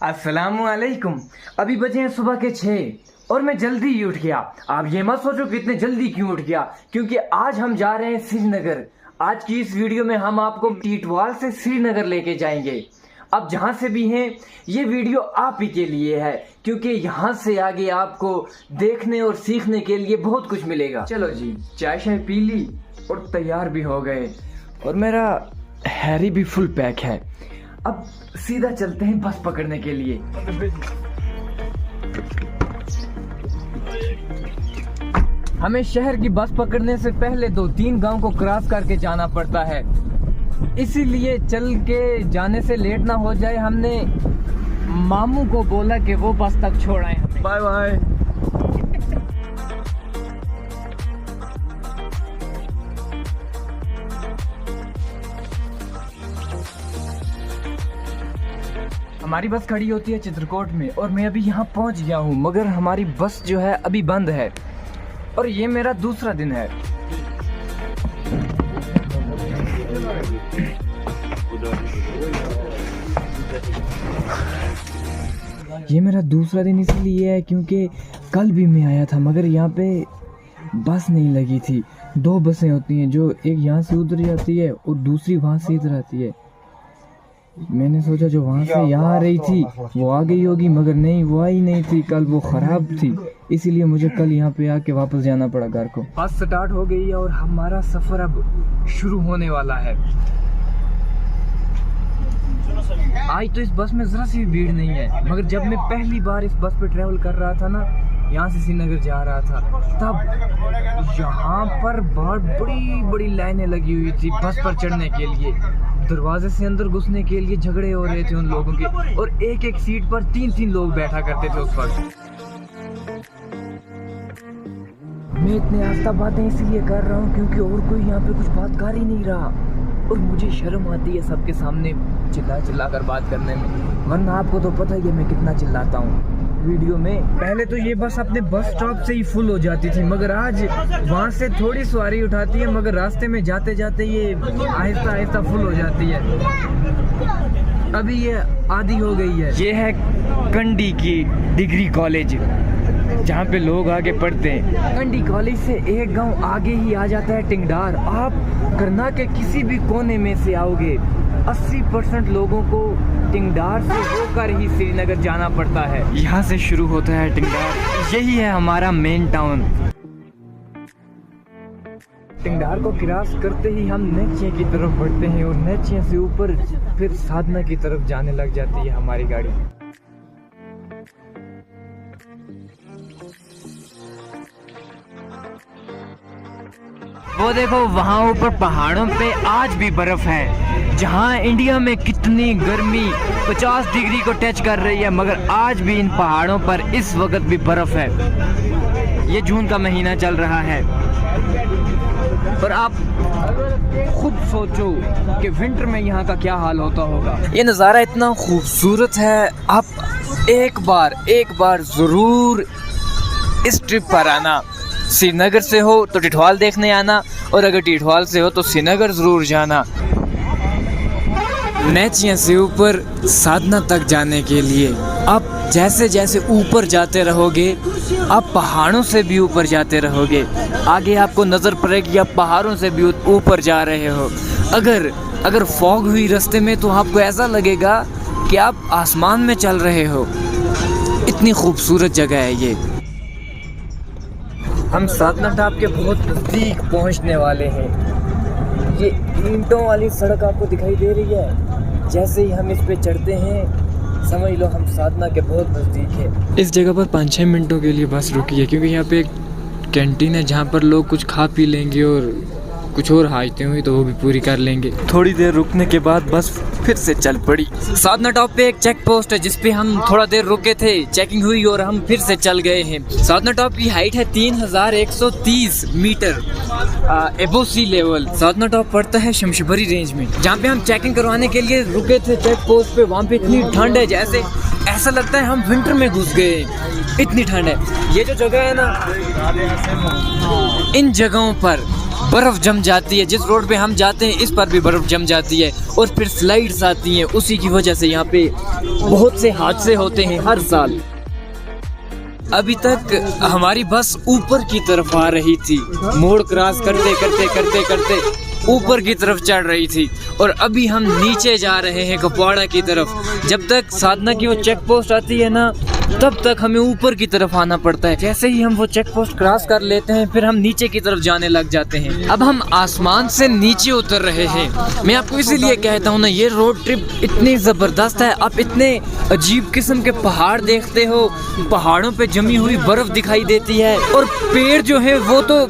अस्सलामुअलैकुम। अभी बजे हैं सुबह के 6 और मैं जल्दी ही उठ गया। आप ये मत सोचो कि इतने जल्दी क्यों उठ गया, क्योंकि आज हम जा रहे हैं श्रीनगर। आज की इस वीडियो में हम आपको टीटवाल से श्रीनगर लेके जाएंगे। अब जहाँ से भी हैं ये वीडियो आप ही के लिए है, क्योंकि यहाँ से आगे आपको देखने और सीखने के लिए बहुत कुछ मिलेगा। चलो जी, चाय शाय पी ली और तैयार भी हो गए और मेरा हैरी भी फुल पैक है। अब सीधा चलते हैं बस पकड़ने के लिए। हमें शहर की बस पकड़ने से पहले 2-3 गांव को क्रॉस करके जाना पड़ता है, इसीलिए चल के जाने से लेट ना हो जाए हमने मामू को बोला कि वो बस तक छोड़ाएं हमें। Bye bye. हमारी बस खड़ी होती है चित्रकूट में और मैं अभी यहाँ पहुँच गया हूँ, मगर हमारी बस जो है अभी बंद है और ये मेरा दूसरा दिन है। ये मेरा दूसरा दिन इसलिए है क्योंकि कल भी मैं आया था मगर यहाँ पे बस नहीं लगी थी। 2 बसें होती हैं, जो एक यहाँ से उधर जाती है और दूसरी वहाँ से इधर आती है। मैंने सोचा जो वहाँ से यहाँ आ रही थी वो आ गई होगी, मगर नहीं, वो आई नहीं थी। कल वो खराब थी, इसीलिए मुझे कल यहाँ पे आके वापस जाना पड़ा घर को। बस स्टार्ट हो गई है और हमारा सफर अब शुरू होने वाला है। आज तो इस बस में जरा सी भी भीड़ नहीं है, मगर जब मैं पहली बार इस बस पे ट्रेवल कर रहा था ना, यहाँ से श्रीनगर जा रहा था, तब यहाँ पर बहुत बड़ी बड़ी लाइनें लगी हुई थी बस पर चढ़ने के लिए। दरवाजे से अंदर घुसने के लिए झगड़े हो रहे थे उन लोगों के, और एक सीट पर 3-3 लोग बैठा करते थे उस वक्त। मैं इतने आस्था बातें इसलिए कर रहा हूँ क्योंकि और कोई यहाँ पे कुछ बात कर ही नहीं रहा और मुझे शर्म आती है सबके सामने चिल्ला कर बात करने में, वरना आपको तो पता ही है मैं कितना चिल्लाता हूँ वीडियो में। पहले तो ये बस अपने बस स्टॉप से ही फुल हो जाती थी, मगर आज वहाँ से थोड़ी सवारी उठाती है, मगर रास्ते में जाते जाते ये आहिस्ता आहिस्ता फुल हो जाती है। अभी ये आधी हो गई है। ये है कंडी की डिग्री कॉलेज, जहाँ पे लोग आगे पढ़ते हैं। कंडी कॉलेज से एक गांव आगे ही आ जाता है टिंगडार। आप करना के किसी भी कोने में से आओगे, 80% लोगों को टिंगडार से होकर ही श्रीनगर जाना पड़ता है। यहाँ से शुरू होता है टिंगडार, यही है हमारा मेन टाउन। टिंगडार को क्रॉस करते ही हम नेचिया की तरफ बढ़ते हैं और नेचिया से ऊपर फिर साधना की तरफ जाने लग जाती है हमारी गाड़ी। वो देखो वहाँ ऊपर पहाड़ों पे आज भी बर्फ है। जहाँ इंडिया में कितनी गर्मी 50 डिग्री को टच कर रही है, मगर आज भी इन पहाड़ों पर इस वक्त भी बर्फ है। ये जून का महीना चल रहा है और आप खुद सोचो कि विंटर में यहाँ का क्या हाल होता होगा। ये नज़ारा इतना खूबसूरत है, आप एक बार ज़रूर इस ट्रिप पर आना। श्रीनगर से हो तो टिटवाल देखने आना, और अगर टिटवाल से हो तो श्रीनगर ज़रूर जाना। नेचिया से ऊपर साधना तक जाने के लिए आप जैसे जैसे ऊपर जाते रहोगे, आप पहाड़ों से भी ऊपर जाते रहोगे। आगे आपको नज़र पड़ेगी आप पहाड़ों से भी ऊपर जा रहे हो। अगर फॉग हुई रास्ते में तो आपको ऐसा लगेगा कि आप आसमान में चल रहे हो। इतनी खूबसूरत जगह है ये। हम साधना टॉप के बहुत नज़दीक पहुंचने वाले हैं। ये ईंटों वाली सड़क आपको दिखाई दे रही है, जैसे ही हम इस पे चढ़ते हैं समझ लो हम साधना के बहुत नज़दीक है। इस जगह पर 5-6 मिनटों के लिए बस रुकी है, क्योंकि यहाँ पे एक कैंटीन है जहाँ पर लोग कुछ खा पी लेंगे और कुछ और हाजतें हुई तो वो भी पूरी कर लेंगे। थोड़ी देर रुकने के बाद बस फिर से चल पड़ी। साधना टॉप पे एक चेक पोस्ट है जिसपे हम थोड़ा देर रुके थे, चेकिंग हुई और हम फिर से चल गए हैं। साधना टॉप की हाइट है 3130 मीटर एबो सी लेवल। साधना टॉप पड़ता है शमशबरी रेंज में, जहाँ पे हम चेकिंग करवाने के लिए रुके थे चेक पोस्ट पे। वहाँ पे इतनी ठंड है जैसे ऐसा लगता है हम विंटर में घुस गए, इतनी ठंड है। ये जो जगह है ना, इन जगहों पर बर्फ जम जाती है। जिस रोड पे हम जाते हैं इस पर भी बर्फ जम जाती है और फिर स्लाइड्स आती हैं। उसी की वजह से यहाँ पे बहुत से हादसे होते हैं हर साल। अभी तक हमारी बस ऊपर की तरफ आ रही थी, मोड़ क्रॉस करते करते करते करते ऊपर की तरफ चढ़ रही थी, और अभी हम नीचे जा रहे हैं कुपवाड़ा की तरफ। जब तक साधना की वो चेक पोस्ट आती है ना, तब तक हमें ऊपर की तरफ आना पड़ता है। जैसे ही हम वो चेक पोस्ट क्रॉस कर लेते हैं फिर हम नीचे की तरफ जाने लग जाते हैं। अब हम आसमान से नीचे उतर रहे हैं। मैं आपको इसीलिए कहता हूँ ना, ये रोड ट्रिप इतनी ज़बरदस्त है। आप इतने अजीब किस्म के पहाड़ देखते हो, पहाड़ों पे जमी हुई बर्फ दिखाई देती है, और पेड़ जो है वो तो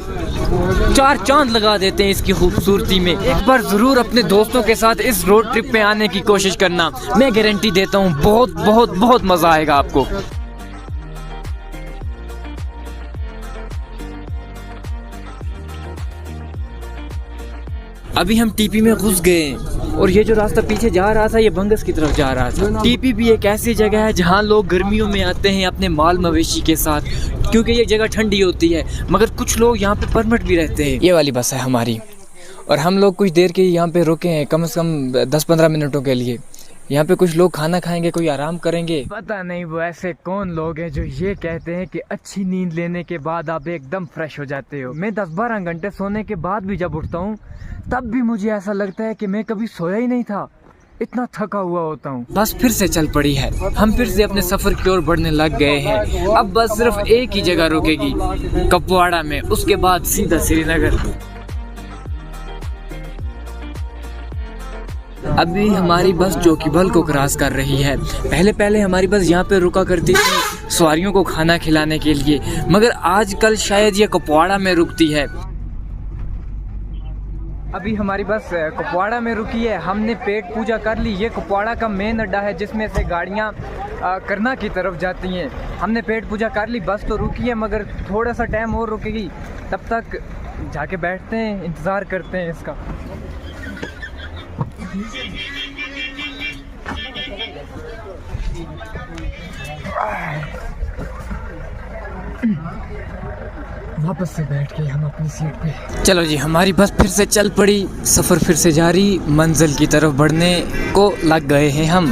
चार चांद लगा देते हैं इसकी खूबसूरती में। एक बार जरूर अपने दोस्तों के साथ इस रोड ट्रिप पे आने की कोशिश करना, मैं गारंटी देता हूँ बहुत बहुत बहुत मजा आएगा आपको। अभी हम टीपी में घुस गए और ये जो रास्ता पीछे जा रहा था ये बंगस की तरफ जा रहा था। टीपी भी एक ऐसी जगह है जहाँ लोग गर्मियों में आते हैं अपने माल मवेशी के साथ, क्योंकि ये जगह ठंडी होती है। मगर कुछ लोग यहाँ पे परमिट भी रहते हैं। ये वाली बस है हमारी, और हम लोग कुछ देर के यहाँ पे रुके हैं, कम से कम 10-15 मिनटों के लिए। यहाँ पे कुछ लोग खाना खाएंगे, कोई आराम करेंगे। पता नहीं वो ऐसे कौन लोग हैं जो ये कहते हैं कि अच्छी नींद लेने के बाद आप एकदम फ्रेश हो जाते हो। मैं 10-12 घंटे सोने के बाद भी जब उठता हूँ तब भी मुझे ऐसा लगता है कि मैं कभी सोया ही नहीं था, इतना थका हुआ होता हूँ। बस फिर से चल पड़ी है, हम फिर से अपने सफर की ओर बढ़ने लग गए हैं। अब बस सिर्फ एक ही जगह रुकेगी, कुपवाड़ा में, उसके बाद सीधा श्रीनगर। अभी हमारी बस चौकीबल को क्रॉस कर रही है। पहले हमारी बस यहाँ पे रुका करती थी सवारियों को खाना खिलाने के लिए, मगर आजकल शायद ये कुपवाड़ा में रुकती है। अभी हमारी बस कुपवाड़ा में रुकी है, हमने पेट पूजा कर ली। ये कुपवाड़ा का मेन अड्डा है जिसमें से गाड़ियाँ करना की तरफ जाती हैं। हमने पेट पूजा कर ली, बस तो रुकी है मगर थोड़ा सा टाइम और रुकेगी, तब तक जाके बैठते हैं, इंतज़ार करते हैं इसका। वापस से बैठ गए हम अपनी सीट पे। चलो जी, हमारी बस फिर से चल पड़ी, सफ़र फिर से जारी, मंजिल की तरफ बढ़ने को लग गए हैं हम।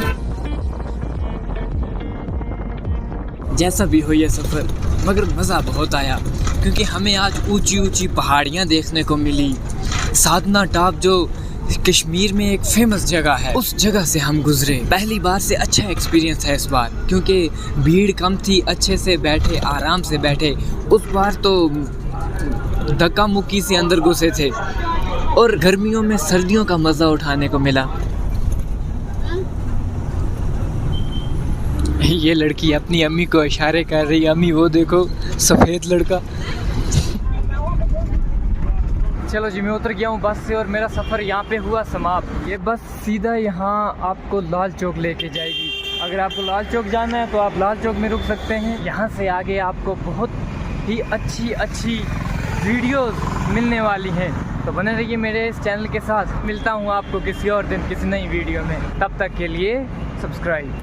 जैसा भी हो ये सफ़र, मगर मज़ा बहुत आया क्योंकि हमें आज ऊंची ऊंची पहाड़ियाँ देखने को मिली। साधना टॉप जो कश्मीर में एक फेमस जगह है, उस जगह से हम गुजरे। पहली बार से अच्छा एक्सपीरियंस है इस बार, क्योंकि भीड़ कम थी, अच्छे से बैठे, आराम से बैठे। उस बार तो धक्का मुक्की से अंदर घुसे थे, और गर्मियों में सर्दियों का मज़ा उठाने को मिला। ये लड़की अपनी अम्मी को इशारे कर रही, अम्मी वो देखो सफ़ेद लड़का। चलो जी, मैं उतर गया हूँ बस से और मेरा सफ़र यहाँ पे हुआ समाप्त। ये बस सीधा यहाँ आपको लाल चौक लेके जाएगी। अगर आपको लाल चौक जाना है तो आप लाल चौक में रुक सकते हैं। यहाँ से आगे आपको बहुत ही अच्छी वीडियोस मिलने वाली हैं, तो बने रहिए मेरे इस चैनल के साथ। मिलता हूँ आपको किसी और दिन किसी नई वीडियो में, तब तक के लिए सब्सक्राइब।